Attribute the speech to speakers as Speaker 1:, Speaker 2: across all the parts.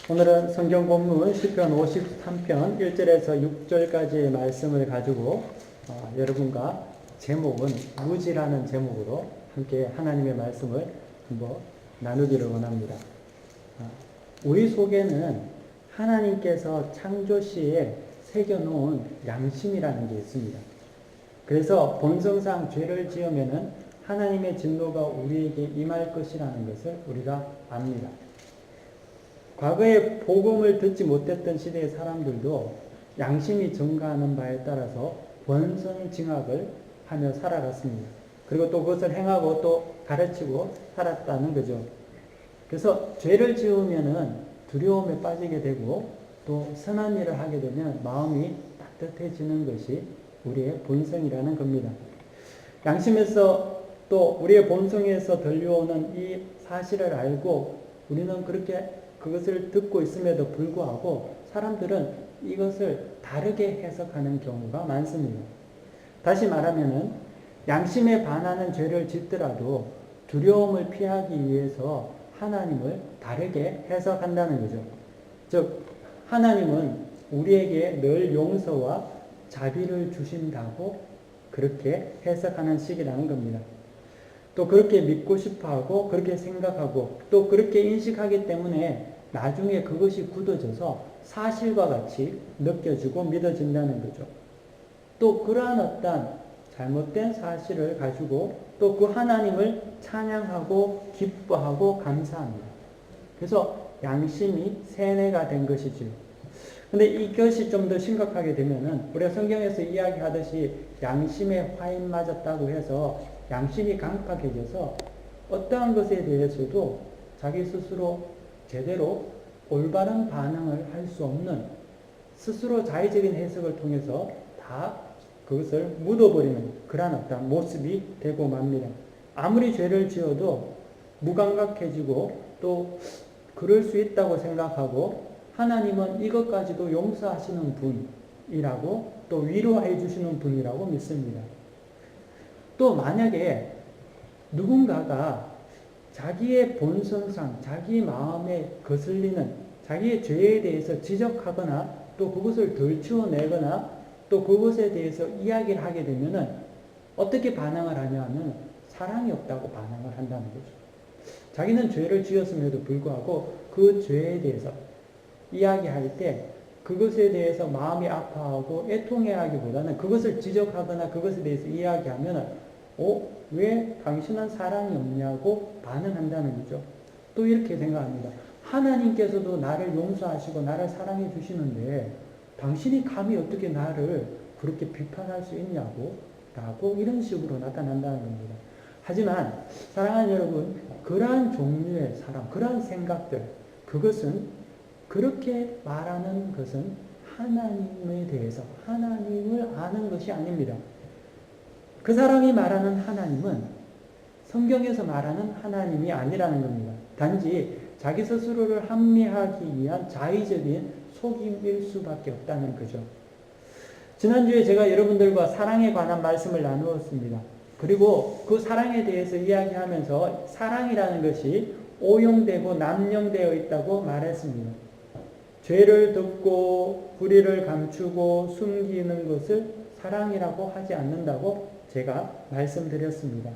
Speaker 1: 오늘은 성경 본문 시편 53편 1절에서 6절까지의 말씀을 가지고 여러분과 제목은 무지라는 제목으로 함께 하나님의 말씀을 한번 나누기를 원합니다. 우리 속에는 하나님께서 창조 시에 새겨놓은 양심이라는 게 있습니다. 그래서 본성상 죄를 지으면은 하나님의 진노가 우리에게 임할 것이라는 것을 우리가 압니다. 과거에 복음을 듣지 못했던 시대의 사람들도 양심이 증가하는 바에 따라서 본성증악을 하며 살아갔습니다. 그리고 또 그것을 행하고 또 가르치고 살았다는 거죠. 그래서 죄를 지으면은 두려움에 빠지게 되고 또 선한 일을 하게 되면 마음이 따뜻해지는 것이 우리의 본성이라는 겁니다. 양심에서 또 우리의 본성에서 들려오는 이 사실을 알고 우리는 그것을 듣고 있음에도 불구하고 사람들은 이것을 다르게 해석하는 경우가 많습니다. 다시 말하면은 양심에 반하는 죄를 짓더라도 두려움을 피하기 위해서 하나님을 다르게 해석한다는 거죠. 즉 하나님은 우리에게 늘 용서와 자비를 주신다고 그렇게 해석하는 식이라는 겁니다. 또 그렇게 믿고 싶어하고 그렇게 생각하고 또 그렇게 인식하기 때문에 나중에 그것이 굳어져서 사실과 같이 느껴지고 믿어진다는 거죠. 또 그러한 어떤 잘못된 사실을 가지고 또 그 하나님을 찬양하고 기뻐하고 감사합니다. 그래서 양심이 세뇌가 된 것이죠. 근데 이것이 좀 더 심각하게 되면은 우리가 성경에서 이야기하듯이 양심에 화인 맞았다고 해서 양심이 강팍해져서 어떠한 것에 대해서도 자기 스스로 제대로 올바른 반응을 할 수 없는 스스로 자의적인 해석을 통해서 다 그것을 묻어버리는 그러한 어떤 모습이 되고 맙니다. 아무리 죄를 지어도 무감각해지고 또 그럴 수 있다고 생각하고 하나님은 이것까지도 용서하시는 분이라고 또 위로해 주시는 분이라고 믿습니다. 또 만약에 누군가가 자기의 본성상 자기 마음에 거슬리는 자기의 죄에 대해서 지적하거나 또 그것을 덜치워내거나 또 그것에 대해서 이야기를 하게 되면은 어떻게 반응을 하냐면 사랑이 없다고 반응을 한다는 거죠. 자기는 죄를 지었음에도 불구하고 그 죄에 대해서 이야기할 때 그것에 대해서 마음이 아파하고 애통해하기보다는 그것을 지적하거나 그것에 대해서 이야기하면 왜 당신은 사랑이 없냐고 반응한다는 거죠. 또 이렇게 생각합니다. 하나님께서도 나를 용서하시고 나를 사랑해 주시는데 당신이 감히 어떻게 나를 그렇게 비판할 수 있냐고 라고 이런 식으로 나타난다는 겁니다. 하지만 사랑하는 여러분, 그러한 종류의 사람, 그러한 생각들, 그것은 그렇게 말하는 것은 하나님에 대해서 하나님을 아는 것이 아닙니다. 그 사람이 말하는 하나님은 성경에서 말하는 하나님이 아니라는 겁니다. 단지 자기 스스로를 합리화하기 위한 자의적인 속임일 수밖에 없다는 거죠. 지난주에 제가 여러분들과 사랑에 관한 말씀을 나누었습니다. 그리고 그 사랑에 대해서 이야기하면서 사랑이라는 것이 오용되고 남용되어 있다고 말했습니다. 죄를 덮고 불의를 감추고 숨기는 것을 사랑이라고 하지 않는다고 제가 말씀드렸습니다.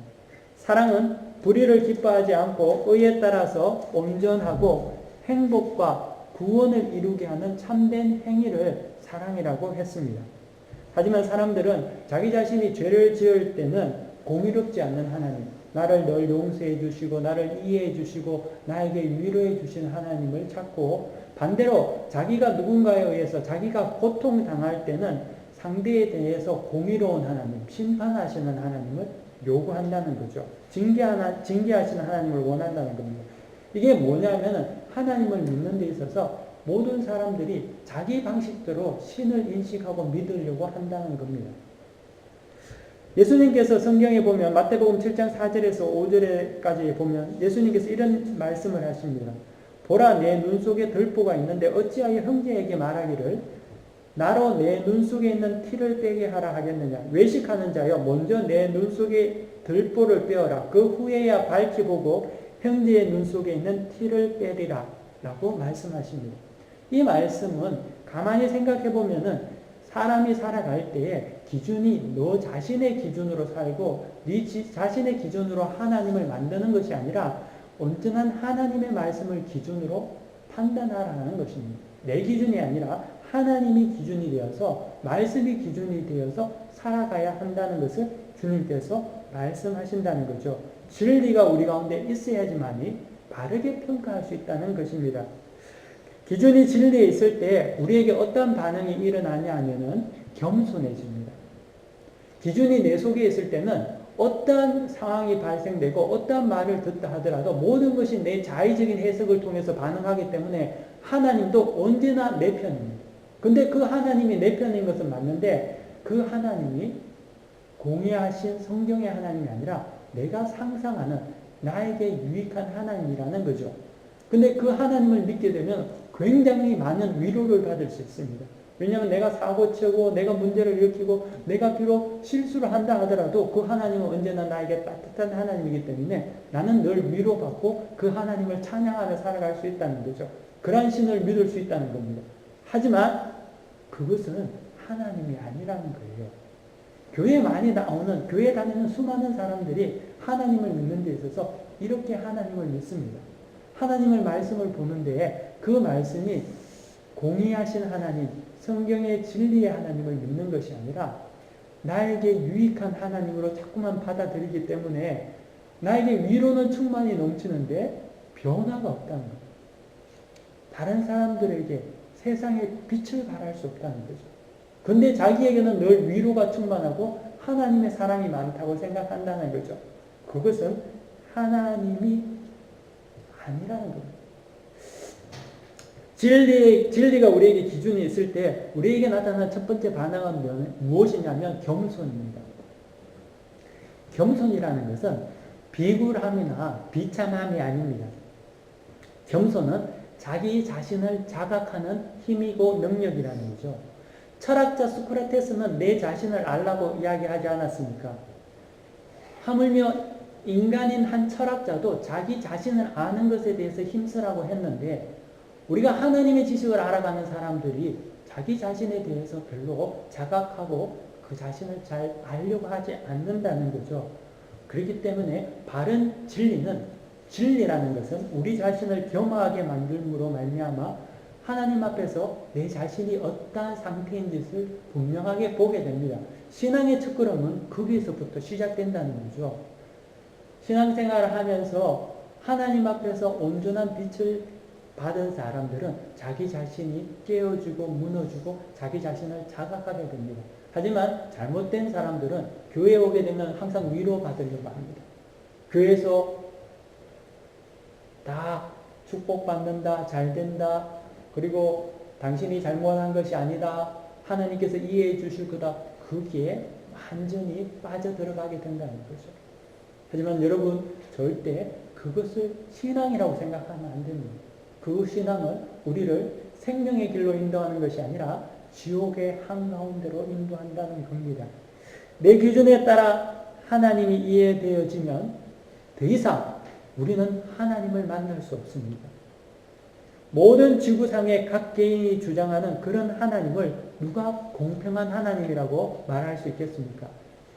Speaker 1: 사랑은 불의를 기뻐하지 않고 의에 따라서 온전하고 행복과 구원을 이루게 하는 참된 행위를 사랑이라고 했습니다. 하지만 사람들은 자기 자신이 죄를 지을 때는 공의롭지 않는 하나님, 나를 늘 용서해 주시고 나를 이해해 주시고 나에게 위로해 주시는 하나님을 찾고 반대로 자기가 누군가에 의해서 자기가 고통당할 때는 상대에 대해서 공의로운 하나님, 심판하시는 하나님을 요구한다는 거죠. 징계하시는 하나님을 원한다는 겁니다. 이게 뭐냐면은 하나님을 믿는 데 있어서 모든 사람들이 자기 방식대로 신을 인식하고 믿으려고 한다는 겁니다. 예수님께서 성경에 보면 마태복음 7장 4절에서 5절까지 보면 예수님께서 이런 말씀을 하십니다. 보라, 내 눈 속에 들보가 있는데 어찌하여 형제에게 말하기를 나로 내 눈 속에 있는 티를 빼게 하라 하겠느냐. 외식하는 자여, 먼저 내 눈 속에 들보를 빼어라. 그 후에야 밝히 보고 형제의 눈 속에 있는 티를 빼리라. 라고 말씀하십니다. 이 말씀은 가만히 생각해 보면은 사람이 살아갈 때에 기준이 너 자신의 기준으로 살고 네 자신의 기준으로 하나님을 만드는 것이 아니라 온전한 하나님의 말씀을 기준으로 판단하라는 것입니다. 내 기준이 아니라 하나님이 기준이 되어서 말씀이 기준이 되어서 살아가야 한다는 것을 주님께서 말씀하신다는 거죠. 진리가 우리 가운데 있어야지만이 바르게 평가할 수 있다는 것입니다. 기준이 진리에 있을 때 우리에게 어떤 반응이 일어나냐 하면은 겸손해집니다. 기준이 내 속에 있을 때는 어떠한 상황이 발생되고 어떠한 말을 듣다 하더라도 모든 것이 내 자의적인 해석을 통해서 반응하기 때문에 하나님도 언제나 내 편입니다. 근데 그 하나님이 내 편인 것은 맞는데 그 하나님이 공의하신 성경의 하나님이 아니라 내가 상상하는 나에게 유익한 하나님이라는 거죠. 근데 그 하나님을 믿게 되면 굉장히 많은 위로를 받을 수 있습니다. 왜냐하면 내가 사고치고 내가 문제를 일으키고 내가 비록 실수를 한다 하더라도 그 하나님은 언제나 나에게 따뜻한 하나님이기 때문에 나는 늘 위로받고 그 하나님을 찬양하며 살아갈 수 있다는 거죠. 그런 신을 믿을 수 있다는 겁니다. 하지만 그것은 하나님이 아니라는 거예요. 교회에 많이 나오는, 교회 다니는 수많은 사람들이 하나님을 믿는 데 있어서 이렇게 하나님을 믿습니다. 하나님의 말씀을 보는데 그 말씀이 공의하신 하나님, 성경의 진리의 하나님을 믿는 것이 아니라 나에게 유익한 하나님으로 자꾸만 받아들이기 때문에 나에게 위로는 충만히 넘치는데 변화가 없다는 거예요. 다른 사람들에게 세상에 빛을 발할 수 없다는 거죠. 근데 자기에게는 늘 위로가 충만하고 하나님의 사랑이 많다고 생각한다는 거죠. 그것은 하나님이 아니라는 겁니다. 진리가 우리에게 기준이 있을 때 우리에게 나타나는 첫 번째 반응은 무엇이냐면 겸손입니다. 겸손이라는 것은 비굴함이나 비참함이 아닙니다. 겸손은 자기 자신을 자각하는 힘이고 능력이라는 거죠. 철학자 소크라테스는 내 자신을 알라고 이야기하지 않았습니까? 하물며 인간인 한 철학자도 자기 자신을 아는 것에 대해서 힘쓰라고 했는데 우리가 하나님의 지식을 알아가는 사람들이 자기 자신에 대해서 별로 자각하고 그 자신을 잘 알려고 하지 않는다는 거죠. 그렇기 때문에 바른 진리라는 것은 우리 자신을 겸허하게 만들므로 말미암아 하나님 앞에서 내 자신이 어떠한 상태인 짓을 분명하게 보게 됩니다. 신앙의 첫걸음은 거기에서부터 시작된다는 거죠. 신앙생활을 하면서 하나님 앞에서 온전한 빛을 받은 사람들은 자기 자신이 깨어지고 무너지고 자기 자신을 자각하게 됩니다. 하지만 잘못된 사람들은 교회에 오게 되면 항상 위로받으려고 합니다. 교회에서 다 축복받는다, 잘된다, 그리고 당신이 잘못한 것이 아니다, 하나님께서 이해해 주실 거다, 거기에 완전히 빠져들어가게 된다는 거죠. 하지만 여러분 절대 그것을 신앙이라고 생각하면 안 됩니다. 그 신앙은 우리를 생명의 길로 인도하는 것이 아니라 지옥의 한가운데로 인도한다는 겁니다. 내 기준에 따라 하나님이 이해되어지면 더 이상 우리는 하나님을 만날 수 없습니다. 모든 지구상의 각 개인이 주장하는 그런 하나님을 누가 공평한 하나님이라고 말할 수 있겠습니까?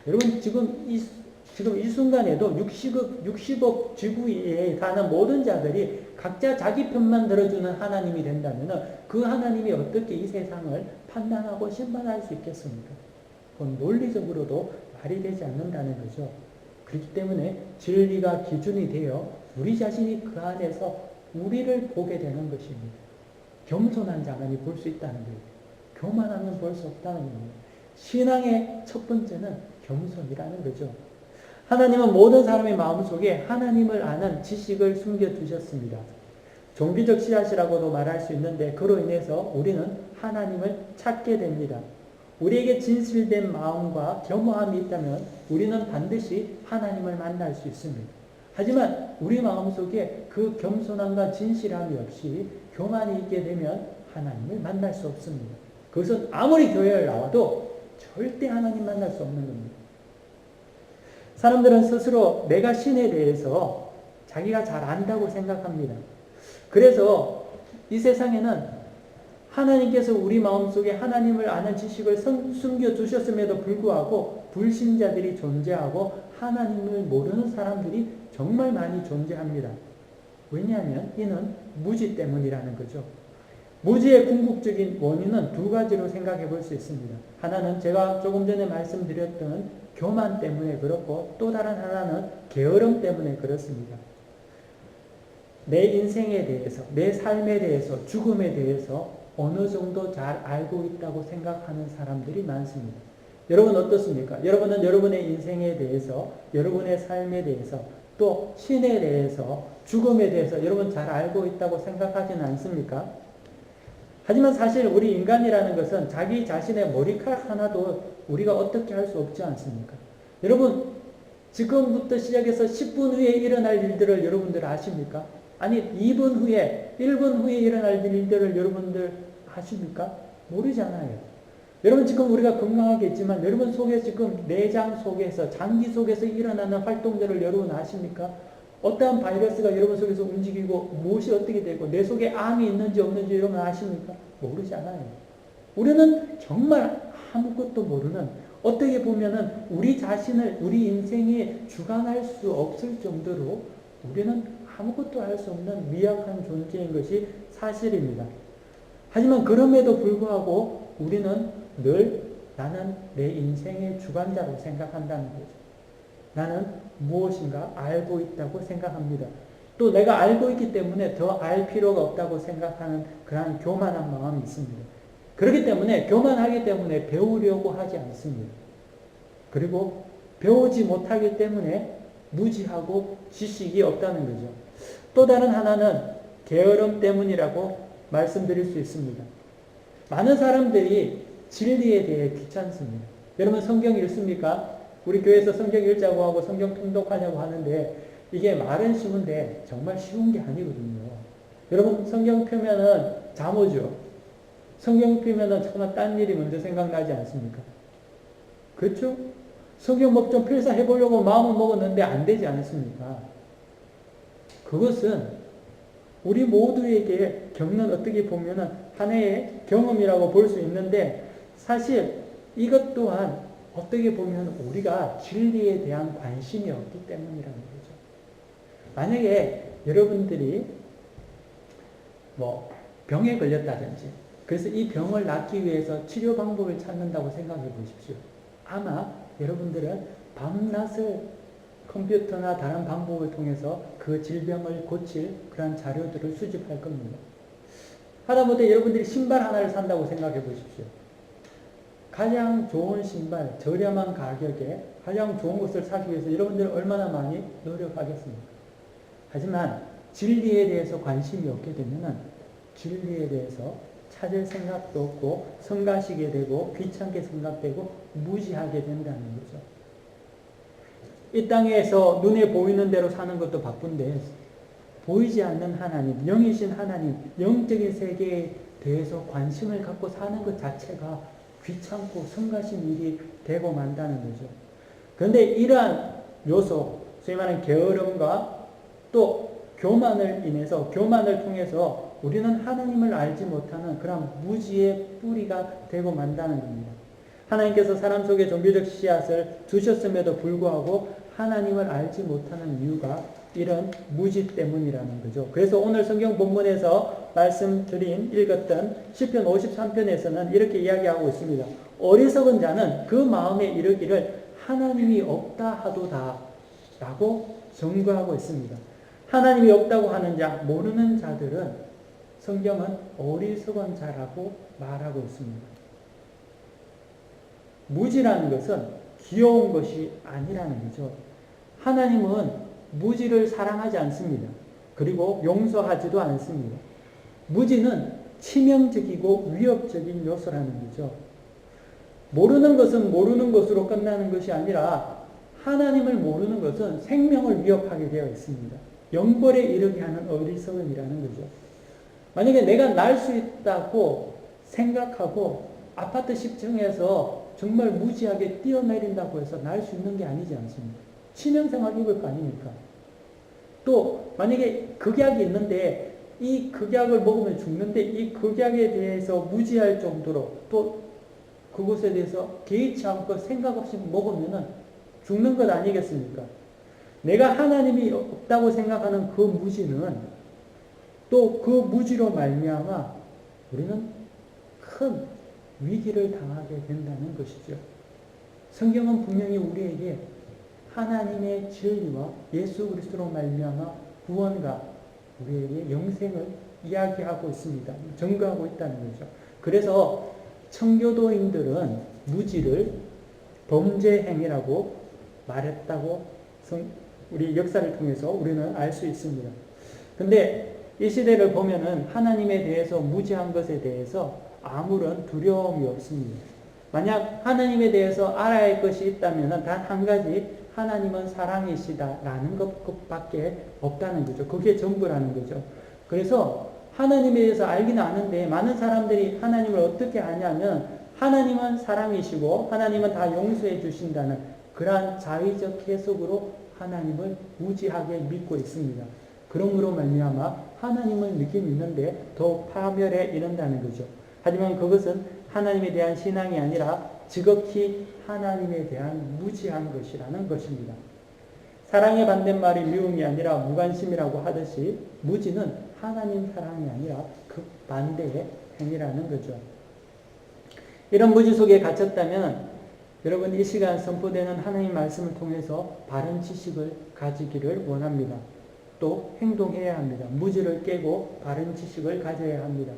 Speaker 1: 여러분 지금 이 순간에도 60억 지구에 사는 모든 자들이 각자 자기 편만 들어주는 하나님이 된다면 그 하나님이 어떻게 이 세상을 판단하고 심판할 수 있겠습니까? 그건 논리적으로도 말이 되지 않는다는 거죠. 그렇기 때문에 진리가 기준이 되어 우리 자신이 그 안에서 우리를 보게 되는 것입니다. 겸손한 자만이 볼 수 있다는 거예요. 교만하면 볼 수 없다는 겁니다. 신앙의 첫 번째는 겸손이라는 거죠. 하나님은 모든 사람의 마음속에 하나님을 아는 지식을 숨겨두셨습니다. 종교적 씨앗이라고도 말할 수 있는데 그로 인해서 우리는 하나님을 찾게 됩니다. 우리에게 진실된 마음과 겸허함이 있다면 우리는 반드시 하나님을 만날 수 있습니다. 하지만 우리 마음속에 그 겸손함과 진실함이 없이 교만이 있게 되면 하나님을 만날 수 없습니다. 그것은 아무리 교회를 나와도 절대 하나님 만날 수 없는 겁니다. 사람들은 스스로 내가 신에 대해서 자기가 잘 안다고 생각합니다. 그래서 이 세상에는 하나님께서 우리 마음속에 하나님을 아는 지식을 숨겨주셨음에도 불구하고 불신자들이 존재하고 하나님을 모르는 사람들이 정말 많이 존재합니다. 왜냐하면 이는 무지 때문이라는 거죠. 무지의 궁극적인 원인은 두 가지로 생각해 볼 수 있습니다. 하나는 제가 조금 전에 말씀드렸던 교만 때문에 그렇고 또 다른 하나는 게으름 때문에 그렇습니다. 내 인생에 대해서, 내 삶에 대해서, 죽음에 대해서 어느 정도 잘 알고 있다고 생각하는 사람들이 많습니다. 여러분 어떻습니까? 여러분은 여러분의 인생에 대해서, 여러분의 삶에 대해서, 또 신에 대해서, 죽음에 대해서 여러분 잘 알고 있다고 생각하지는 않습니까? 하지만 사실 우리 인간이라는 것은 자기 자신의 머리카락 하나도 우리가 어떻게 할 수 없지 않습니까? 여러분 지금부터 시작해서 10분 후에 일어날 일들을 여러분들 아십니까? 아니 2분 후에 1분 후에 일어날 일들을 여러분들 아십니까? 모르잖아요. 여러분 지금 우리가 건강하게 있지만 여러분 속에 지금 내장 속에서 장기 속에서 일어나는 활동들을 여러분 아십니까? 어떠한 바이러스가 여러분 속에서 움직이고 무엇이 어떻게 되고 내 속에 암이 있는지 없는지 여러분 아십니까? 모르잖아요. 우리는 정말 아무것도 모르는 어떻게 보면은 우리 자신을 우리 인생에 주관할 수 없을 정도로 우리는 아무것도 할 수 없는 미약한 존재인 것이 사실입니다. 하지만 그럼에도 불구하고 우리는 늘 나는 내 인생의 주관자로 생각한다는 거죠. 나는 무엇인가 알고 있다고 생각합니다. 또 내가 알고 있기 때문에 더 알 필요가 없다고 생각하는 그러한 교만한 마음이 있습니다. 그렇기 때문에 교만하기 때문에 배우려고 하지 않습니다. 그리고 배우지 못하기 때문에 무지하고 지식이 없다는 거죠. 또 다른 하나는 게으름 때문이라고 말씀드릴 수 있습니다. 많은 사람들이 진리에 대해 귀찮습니다. 여러분 성경 읽습니까? 우리 교회에서 성경 읽자고 하고 성경 통독하냐고 하는데 이게 말은 쉬운데 정말 쉬운 게 아니거든요. 여러분 성경 펴면은 잠 오죠. 성경 펴면은 정말 딴 일이 먼저 생각나지 않습니까? 그렇죠? 성경 뭐 좀 필사해 보려고 마음을 먹었는데 안 되지 않습니까? 그것은 우리 모두에게 겪는 어떻게 보면은 한 해의 경험이라고 볼 수 있는데 사실 이것 또한 어떻게 보면 우리가 진리에 대한 관심이 없기 때문이라는 거죠. 만약에 여러분들이 뭐 병에 걸렸다든지 그래서 이 병을 낫기 위해서 치료 방법을 찾는다고 생각해 보십시오. 아마 여러분들은 밤낮을 컴퓨터나 다른 방법을 통해서 그 질병을 고칠 그런 자료들을 수집할 겁니다. 하다못해 여러분들이 신발 하나를 산다고 생각해 보십시오. 가장 좋은 신발, 저렴한 가격에 가장 좋은 것을 사기 위해서 여러분들은 얼마나 많이 노력하겠습니까? 하지만 진리에 대해서 관심이 없게 되면은 진리에 대해서 찾을 생각도 없고 성가시게 되고 귀찮게 생각되고 무지하게 된다는 거죠. 이 땅에서 눈에 보이는 대로 사는 것도 바쁜데 보이지 않는 하나님, 영이신 하나님, 영적인 세계에 대해서 관심을 갖고 사는 것 자체가 귀찮고 성가신 일이 되고 만다는 거죠. 그런데 이러한 요소, 소위 말하는 게으름과 또 교만을 인해서, 교만을 통해서 우리는 하나님을 알지 못하는 그런 무지의 뿌리가 되고 만다는 겁니다. 하나님께서 사람 속에 종교적 씨앗을 두셨음에도 불구하고 하나님을 알지 못하는 이유가 이런 무지 때문이라는 거죠. 그래서 오늘 성경 본문에서 말씀드린 읽었던 시편 53편에서는 이렇게 이야기하고 있습니다. 어리석은 자는 그 마음에 이르기를 하나님이 없다 하도다 라고 증거하고 있습니다. 하나님이 없다고 하는 자, 모르는 자들은 성경은 어리석은 자라고 말하고 있습니다. 무지라는 것은 귀여운 것이 아니라는 거죠. 하나님은 무지를 사랑하지 않습니다. 그리고 용서하지도 않습니다. 무지는 치명적이고 위협적인 요소라는 거죠. 모르는 것은 모르는 것으로 끝나는 것이 아니라 하나님을 모르는 것은 생명을 위협하게 되어 있습니다. 영벌에 이르게 하는 어리석음이라는 거죠. 만약에 내가 날 수 있다고 생각하고 아파트 10층에서 정말 무지하게 뛰어내린다고 해서 날 수 있는 게 아니지 않습니까? 치명상을 입을 거 아닙니까? 또 만약에 극약이 있는데 이 극약을 먹으면 죽는데 이 극약에 대해서 무지할 정도로 또 그것에 대해서 개의치 않고 생각 없이 먹으면 죽는 것 아니겠습니까? 내가 하나님이 없다고 생각하는 그 무지는 또 그 무지로 말미암아 우리는 큰 위기를 당하게 된다는 것이죠. 성경은 분명히 우리에게 하나님의 진리와 예수 그리스도로 말미암아 구원과 우리에게 영생을 이야기하고 있습니다. 증거하고 있다는 거죠. 그래서 청교도인들은 무지를 범죄 행위라고 말했다고 우리 역사를 통해서 우리는 알 수 있습니다. 근데 이 시대를 보면은 하나님에 대해서 무지한 것에 대해서 아무런 두려움이 없습니다. 만약 하나님에 대해서 알아야 할 것이 있다면 단 한 가지, 하나님은 사랑이시다라는 것밖에 없다는 거죠. 그게 전부라는 거죠. 그래서 하나님에 대해서 알기는 아는데 많은 사람들이 하나님을 어떻게 아냐면 하나님은 사랑이시고 하나님은 다 용서해 주신다는 그러한 자의적 해석으로 하나님을 무지하게 믿고 있습니다. 그러므로 말미암아 하나님을 믿긴 있는데 더 파멸에 이른다는 거죠. 하지만 그것은 하나님에 대한 신앙이 아니라 지극히 하나님에 대한 무지한 것이라는 것입니다. 사랑의 반대말이 미움이 아니라 무관심이라고 하듯이 무지는 하나님 사랑이 아니라 그 반대의 행위라는 거죠. 이런 무지 속에 갇혔다면 여러분 이 시간 선포되는 하나님 말씀을 통해서 바른 지식을 가지기를 원합니다. 또 행동해야 합니다. 무지를 깨고 바른 지식을 가져야 합니다.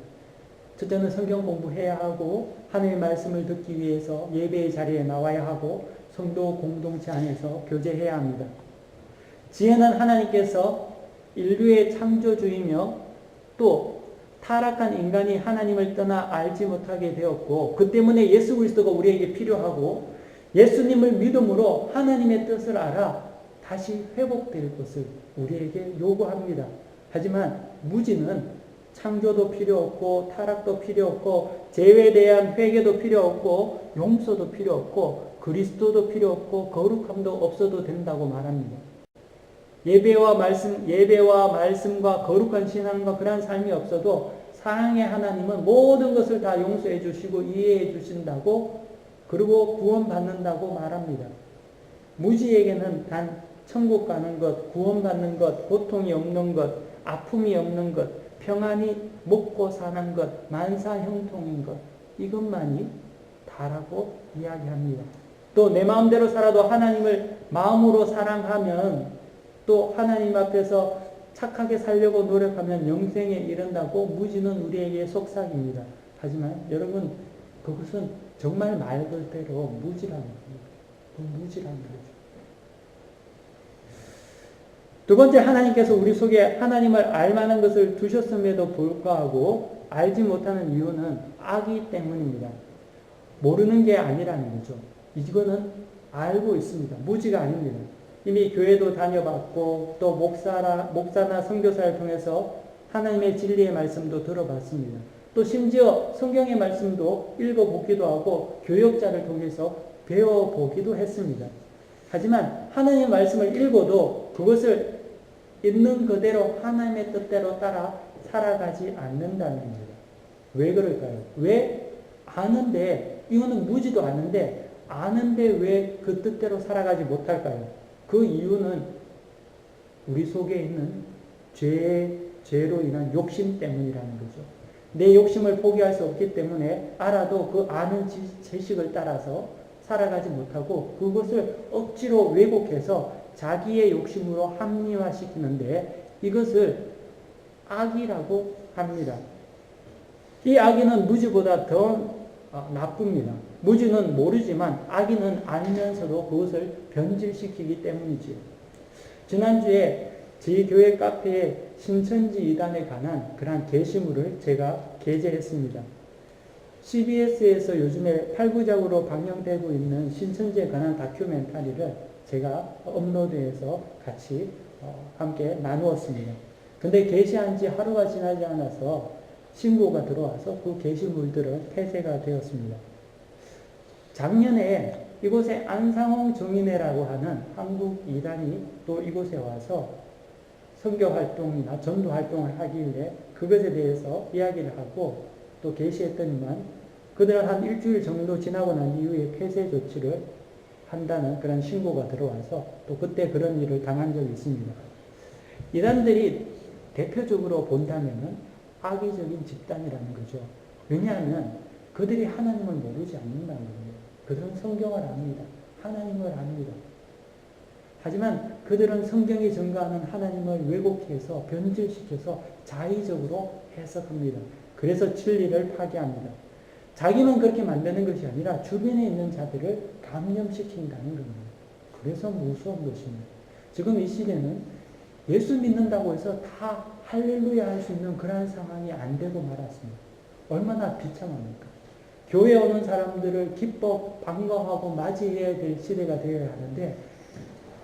Speaker 1: 첫째는 성경 공부해야 하고 하나님의 말씀을 듣기 위해서 예배의 자리에 나와야 하고 성도 공동체 안에서 교제해야 합니다. 지혜는 하나님께서 인류의 창조주이며 또 타락한 인간이 하나님을 떠나 알지 못하게 되었고 그 때문에 예수 그리스도가 우리에게 필요하고 예수님을 믿음으로 하나님의 뜻을 알아 다시 회복될 것을 우리에게 요구합니다. 하지만 무지는 창조도 필요 없고 타락도 필요 없고 죄에 대한 회개도 필요 없고 용서도 필요 없고 그리스도도 필요 없고 거룩함도 없어도 된다고 말합니다. 예배와 말씀과 거룩한 신앙과 그러한 삶이 없어도 사랑의 하나님은 모든 것을 다 용서해 주시고 이해해 주신다고 그리고 구원받는다고 말합니다. 무지에게는 단 천국 가는 것, 구원받는 것, 고통이 없는 것, 아픔이 없는 것, 평안히 먹고 사는 것, 만사형통인 것 이것만이 다라고 이야기합니다. 또 내 마음대로 살아도 하나님을 마음으로 사랑하면 또 하나님 앞에서 착하게 살려고 노력하면 영생에 이른다고 무지는 우리에게 속삭입니다. 하지만 여러분 그것은 정말 말 그대로 무지라는 겁니다. 무지라는 거죠. 두 번째, 하나님께서 우리 속에 하나님을 알만한 것을 두셨음에도 불구하고 알지 못하는 이유는 악이 때문입니다. 모르는 게 아니라는 거죠. 이거는 알고 있습니다. 무지가 아닙니다. 이미 교회도 다녀봤고 또 목사나 선교사를 통해서 하나님의 진리의 말씀도 들어봤습니다. 또 심지어 성경의 말씀도 읽어보기도 하고 교역자를 통해서 배워보기도 했습니다. 하지만 하나님의 말씀을 읽어도 그것을 있는 그대로 하나님의 뜻대로 따라 살아가지 않는다는 겁니다. 왜 그럴까요? 왜 아는데, 이거는 무지도 않은데 아는데 왜 그 뜻대로 살아가지 못할까요? 그 이유는 우리 속에 있는 죄로 인한 욕심 때문이라는 거죠. 내 욕심을 포기할 수 없기 때문에 알아도 그 아는 지식을 따라서 살아가지 못하고 그것을 억지로 왜곡해서 자기의 욕심으로 합리화시키는데 이것을 악이라고 합니다. 이 악의는 무지보다 더 나쁩니다. 무지는 모르지만 악의는 알면서도 그것을 변질시키기 때문이지요. 지난주에 저희 교회 카페에 신천지 이단에 관한 그러한 게시물을 제가 게재했습니다. CBS에서 요즘에 8부작으로 방영되고 있는 신천지에 관한 다큐멘터리를 제가 업로드해서 같이 함께 나누었습니다. 근데 게시한 지 하루가 지나지 않아서 신고가 들어와서 그 게시물들은 폐쇄가 되었습니다. 작년에 이곳에 안상홍 정인회라고 하는 한국 이단이 또 이곳에 와서 선교 활동이나 전도 활동을 하길래 그것에 대해서 이야기를 하고 또 계시했더니만 그들은 한 일주일 정도 지나고 난 이후에 폐쇄 조치를 한다는 그런 신고가 들어와서 또 그때 그런 일을 당한 적이 있습니다. 이단들이 대표적으로 본다면은 악의적인 집단이라는 거죠. 왜냐하면 그들이 하나님을 모르지 않는다는 거예요. 그들은 성경을 압니다. 하나님을 압니다. 하지만 그들은 성경이 증거하는 하나님을 왜곡해서 변질시켜서 자의적으로 해석합니다. 그래서 진리를 파괴합니다. 자기만 그렇게 만드는 것이 아니라 주변에 있는 자들을 감염시킨다는 겁니다. 그래서 무서운 것입니다. 지금 이 시대는 예수 믿는다고 해서 다 할렐루야 할 수 있는 그러한 상황이 안 되고 말았습니다. 얼마나 비참합니까? 교회 오는 사람들을 기뻐 반가워하고 맞이해야 될 시대가 되어야 하는데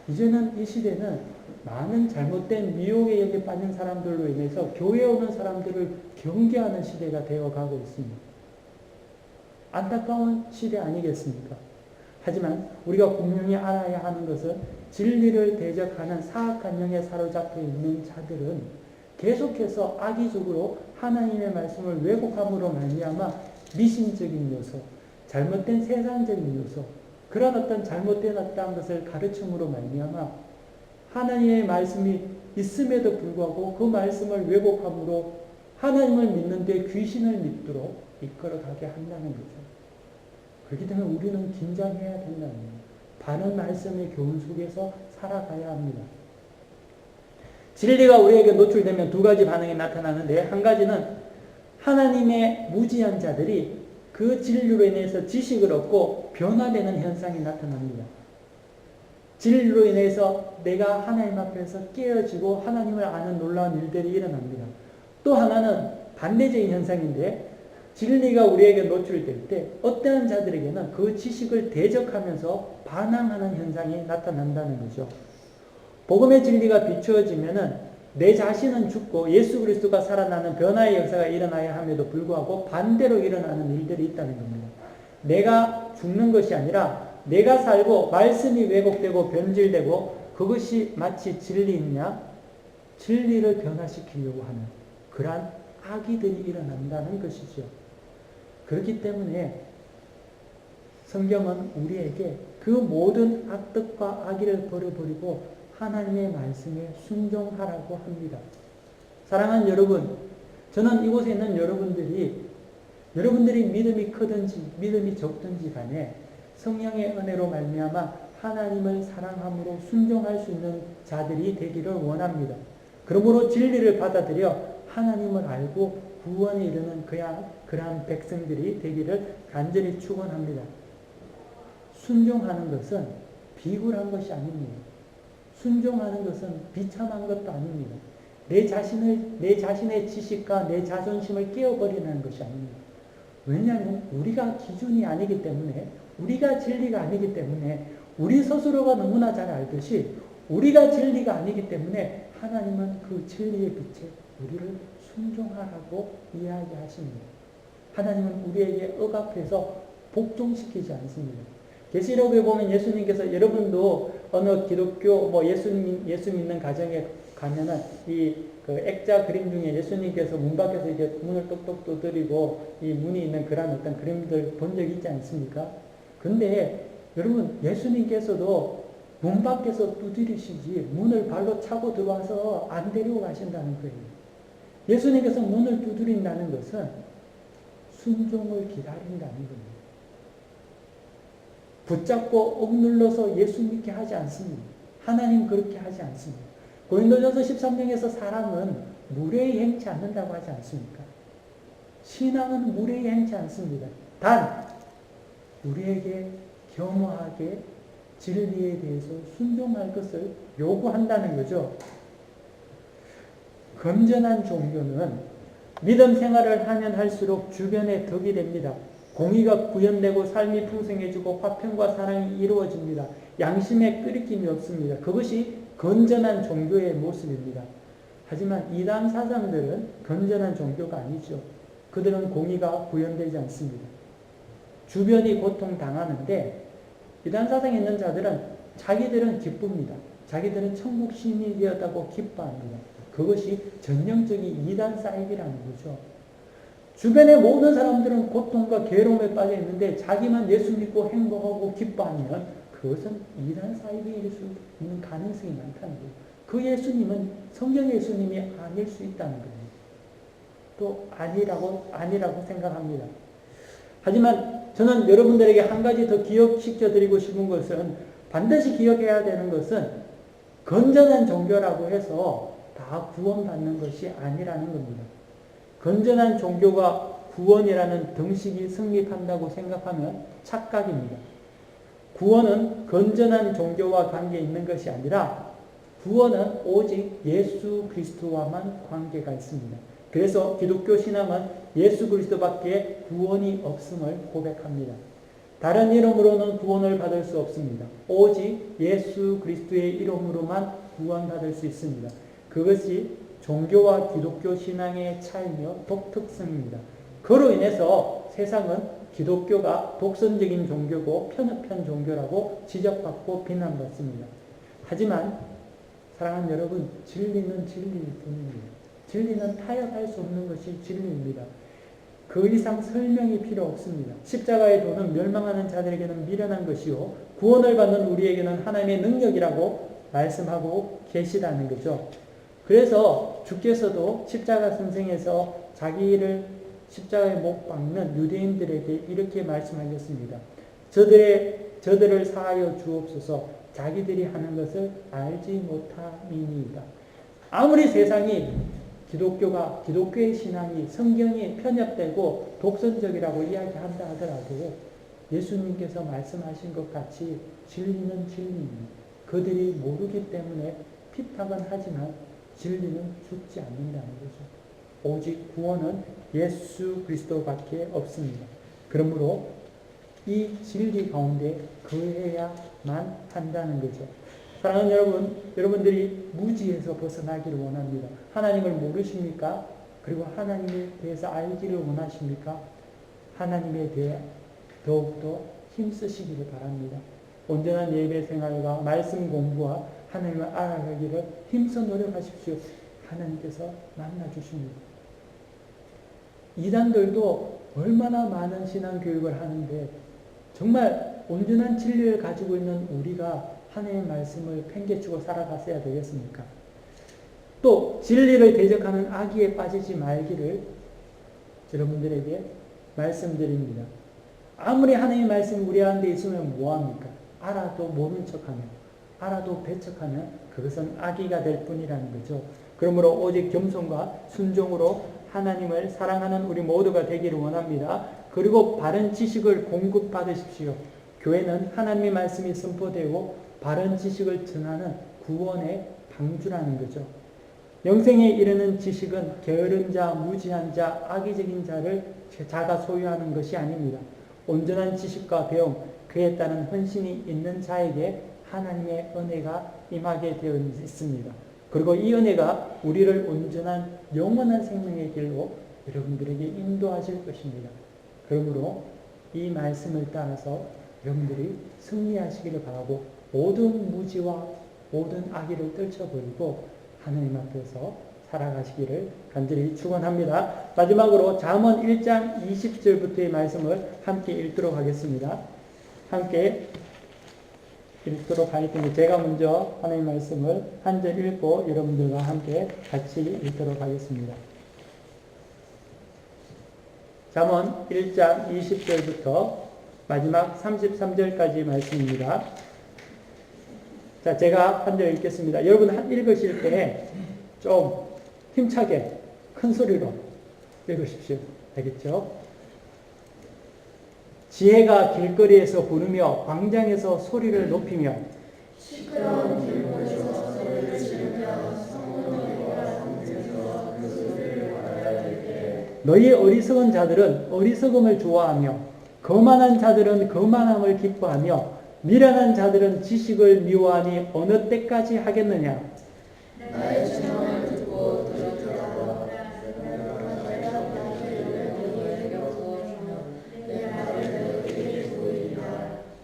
Speaker 1: 이제는 이 시대는 많은 잘못된 미혹에 여기 빠진 사람들로 인해서 교회 오는 사람들을 경계하는 시대가 되어가고 있습니다. 안타까운 시대 아니겠습니까? 하지만 우리가 분명히 알아야 하는 것은 진리를 대적하는 사악한 영에 사로잡혀 있는 자들은 계속해서 악의적으로 하나님의 말씀을 왜곡함으로 말미암아 미신적인 요소, 잘못된 세상적인 요소, 그런 어떤 잘못된 어떤 것을 가르침으로 말미암아 하나님의 말씀이 있음에도 불구하고 그 말씀을 왜곡함으로 하나님을 믿는데 귀신을 믿도록 이끌어가게 한다는 거죠. 그렇기 때문에 우리는 긴장해야 된다는 거예요. 바른 말씀의 교훈 속에서 살아가야 합니다. 진리가 우리에게 노출되면 두 가지 반응이 나타나는데 한 가지는 하나님의 무지한 자들이 그 진리로 인해서 지식을 얻고 변화되는 현상이 나타납니다. 진리로 인해서 내가 하나님 앞에서 깨어지고 하나님을 아는 놀라운 일들이 일어납니다. 또 하나는 반대적인 현상인데 진리가 우리에게 노출될 때 어떠한 자들에게는 그 지식을 대적하면서 반항하는 현상이 나타난다는 거죠. 복음의 진리가 비추어지면은 내 자신은 죽고 예수 그리스도가 살아나는 변화의 역사가 일어나야 함에도 불구하고 반대로 일어나는 일들이 있다는 겁니다. 내가 죽는 것이 아니라 내가 살고 말씀이 왜곡되고 변질되고 그것이 마치 진리이냐 진리를 변화시키려고 하는 그러한 악의들이 일어난다는 것이죠. 그렇기 때문에 성경은 우리에게 그 모든 악덕과 악의를 버려버리고 하나님의 말씀에 순종하라고 합니다. 사랑하는 여러분, 저는 이곳에 있는 여러분들이 믿음이 크든지 믿음이 적든지 간에 성령의 은혜로 말미암아 하나님을 사랑함으로 순종할 수 있는 자들이 되기를 원합니다. 그러므로 진리를 받아들여 하나님을 알고 구원에 이르는 그러한 백성들이 되기를 간절히 축원합니다. 순종하는 것은 비굴한 것이 아닙니다. 순종하는 것은 비참한 것도 아닙니다. 내 자신의 지식과 내 자존심을 깨어버리는 것이 아닙니다. 왜냐하면 우리가 기준이 아니기 때문에, 우리가 진리가 아니기 때문에, 우리 스스로가 너무나 잘 알듯이 우리가 진리가 아니기 때문에 하나님은 그 진리의 빛에 우리를 순종하라고 이야기하십니다. 하나님은 우리에게 억압해서 복종시키지 않습니다. 계시록에 보면 예수님께서 여러분도 어느 기독교 예수 믿는 가정에 가면은 그 액자 그림 중에 예수님께서 문 밖에서 이제 문을 똑똑 두드리고 이 문이 있는 그런 어떤 그림들 본 적 있지 않습니까? 근데 여러분 예수님께서도 문 밖에서 두드리시지 문을 발로 차고 들어와서 안 데리고 가신다는 거예요. 예수님께서 문을 두드린다는 것은 순종을 기다린다는 겁니다. 붙잡고 억눌러서 예수 믿게 하지 않습니다. 하나님 그렇게 하지 않습니다. 고린도전서 13장에서 사람은 무례히 행치 않는다고 하지 않습니까? 신앙은 무례히 행치 않습니다. 단 우리에게 겸허하게 진리에 대해서 순종할 것을 요구한다는 거죠. 건전한 종교는 믿음 생활을 하면 할수록 주변에 덕이 됩니다. 공의가 구현되고 삶이 풍성해지고 화평과 사랑이 이루어집니다. 양심에 끄리낌이 없습니다. 그것이 건전한 종교의 모습입니다. 하지만 이단 사상들은 건전한 종교가 아니죠. 그들은 공의가 구현되지 않습니다. 주변이 고통당하는데 이단 사상에 있는 자들은 자기들은 기쁩니다. 자기들은 천국 시민이 되었다고 기뻐합니다. 그것이 전형적인 이단 사이비라는 거죠. 주변의 모든 사람들은 고통과 괴로움에 빠져 있는데 자기만 예수 믿고 행복하고 기뻐하면 그것은 이단 사이비일 수 있는 가능성이 많다는 거예요. 그 예수님은 성경 예수님이 아닐 수 있다는 거예요. 또 아니라고 생각합니다. 하지만 저는 여러분들에게 한 가지 더 기억시켜 드리고 싶은 것은 반드시 기억해야 되는 것은 건전한 종교라고 해서 다 구원받는 것이 아니라는 겁니다. 건전한 종교가 구원이라는 등식이 성립한다고 생각하면 착각입니다. 구원은 건전한 종교와 관계 있는 것이 아니라 구원은 오직 예수 그리스도와만 관계가 있습니다. 그래서 기독교 신앙은 예수 그리스도밖에 구원이 없음을 고백합니다. 다른 이름으로는 구원을 받을 수 없습니다. 오직 예수 그리스도의 이름으로만 구원받을 수 있습니다. 그것이 종교와 기독교 신앙의 차이며 독특성입니다. 그로 인해서 세상은 기독교가 독선적인 종교고 편협한 종교라고 지적받고 비난받습니다. 하지만 사랑하는 여러분, 진리는 진리일 뿐입니다. 진리는 타협할 수 없는 것이 진리입니다. 그 이상 설명이 필요 없습니다. 십자가의 도는 멸망하는 자들에게는 미련한 것이요 구원을 받는 우리에게는 하나님의 능력이라고 말씀하고 계시다는 거죠. 그래서 주께서도 십자가 선생에서 자기를 십자가에 못 박는 유대인들에게 이렇게 말씀하셨습니다. 저들을 사하여 주옵소서. 자기들이 하는 것을 알지 못함이니이다. 아무리 세상이 기독교의 신앙이 성경이 편협되고 독선적이라고 이야기한다 하더라도 예수님께서 말씀하신 것 같이 진리는 진리입니다. 그들이 모르기 때문에 피탁은 하지만 진리는 죽지 않는다는 거죠. 오직 구원은 예수 그리스도밖에 없습니다. 그러므로 이 진리 가운데 거해야만 한다는 거죠. 사랑하는 여러분, 여러분들이 무지에서 벗어나기를 원합니다. 하나님을 모르십니까? 그리고 하나님에 대해서 알기를 원하십니까? 하나님에 대해 더욱더 힘쓰시기를 바랍니다. 온전한 예배 생활과 말씀 공부와 하나님을 알아가기를 힘써 노력하십시오. 하나님께서 만나주십니다. 이단들도 얼마나 많은 신앙교육을 하는데 정말 온전한 진리를 가지고 있는 우리가 하나님의 말씀을 팽개치고 살아갔어야 되겠습니까? 또 진리를 대적하는 악의에 빠지지 말기를 여러분들에게 말씀드립니다. 아무리 하나님의 말씀이 우리 안에 있으면 뭐합니까? 알아도 모른 척하며 알아도 배척하면 그것은 악의가 될 뿐이라는 거죠. 그러므로 오직 겸손과 순종으로 하나님을 사랑하는 우리 모두가 되기를 원합니다. 그리고 바른 지식을 공급받으십시오. 교회는 하나님의 말씀이 선포되고 바른 지식을 전하는 구원의 방주라는 거죠. 영생에 이르는 지식은 게으른 자, 무지한 자, 악의적인 자가 소유하는 것이 아닙니다. 온전한 지식과 배움, 그에 따른 헌신이 있는 자에게 하나님의 은혜가 임하게 되어 있습니다. 그리고 이 은혜가 우리를 온전한 영원한 생명의 길로 여러분들에게 인도하실 것입니다. 그러므로 이 말씀을 따라서 여러분들이 승리하시기를 바라고 모든 무지와 모든 악의를 떨쳐버리고 하나님 앞에서 살아가시기를 간절히 축원합니다. 마지막으로 잠언 1장 20절부터의 말씀을 함께 읽도록 하겠습니다. 함께 읽도록 할 텐데 제가 먼저 하나님의 말씀을 한 절 읽고 여러분들과 함께 같이 읽도록 하겠습니다. 잠언 1장 20절부터 마지막 33절까지 말씀입니다. 자, 제가 한 절 읽겠습니다. 여러분 읽으실 때 좀 힘차게 큰 소리로 읽으십시오. 알겠죠? 지혜가 길거리에서 부르며 광장에서 소리를 높이며
Speaker 2: 시끄러운 길거리에서 소리를 지르며 성문으로와 성문에서 그 소리를 받아야 될 때
Speaker 1: 너희 어리석은 자들은 어리석음을 좋아하며 거만한 자들은 거만함을 기뻐하며 미련한 자들은 지식을 미워하니 어느 때까지 하겠느냐.
Speaker 2: 나의 주명을 듣고 들었더라도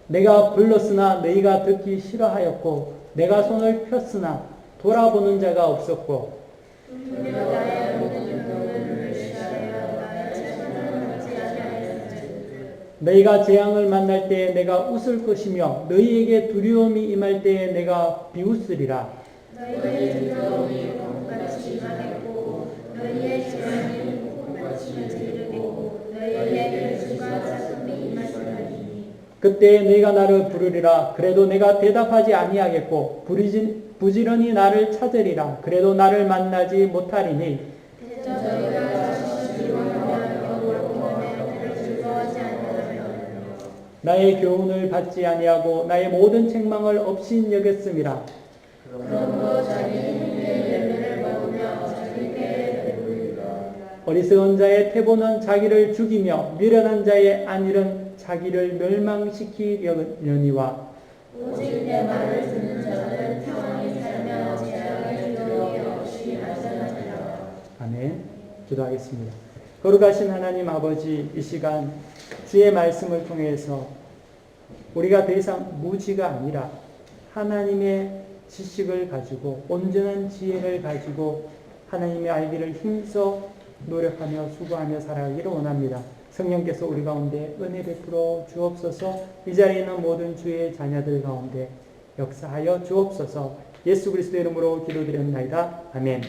Speaker 1: 내가 불렀으나 너희가 듣기 싫어하였고 내가 손을 폈으나 돌아보는 자가 없었고
Speaker 2: 분명 나의 모든 율법을 멸시하여 나의 재판을 하지 아니하였는즉
Speaker 1: 너희가 재앙을 만날 때에 내가 웃을 것이며 너희에게 두려움이 임할 때에 내가 비웃으리라.
Speaker 2: 너희의 두려움이 곰같이 임하겠고 너희의 재앙이 폭풍같이 이르겠고 너희에게 수가 작음이 임하시나니
Speaker 1: 그때 너희가 나를 부르리라. 그래도 내가 대답하지 아니하겠고 부지런히 나를 찾으리라. 그래도 나를 만나지 못하리니
Speaker 2: 대저 너희가 다시 기원하며 여호와의 은혜를 즐거워하지 아니하며
Speaker 1: 나의 교훈을 받지 아니하고 나의 모든 책망을 없인 여겼음이라.
Speaker 2: 그러므로 자기 행위의 열매를 먹으며 자기에게 배부르리라.
Speaker 1: 어리석은 자의 태보는 자기를 죽이며 미련한 자의 안일은 자기를 멸망시키려니와
Speaker 2: 오직 내 말을 듣는 자는 평안히 살며 재앙의 두려움이 없이 안전하리라.
Speaker 1: 아멘. 기도하겠습니다. 거룩하신 하나님 아버지, 이 시간 주의 말씀을 통해서 우리가 더 이상 무지가 아니라 하나님의 지식을 가지고 온전한 지혜를 가지고 하나님의 알기를 힘써 노력하며 수고하며 살아가기를 원합니다. 성령께서 우리 가운데 은혜 베풀어 주옵소서. 이 자리에 있는 모든 주의 자녀들 가운데 역사하여 주옵소서. 예수 그리스도의 이름으로 기도드렸나이다. 아멘.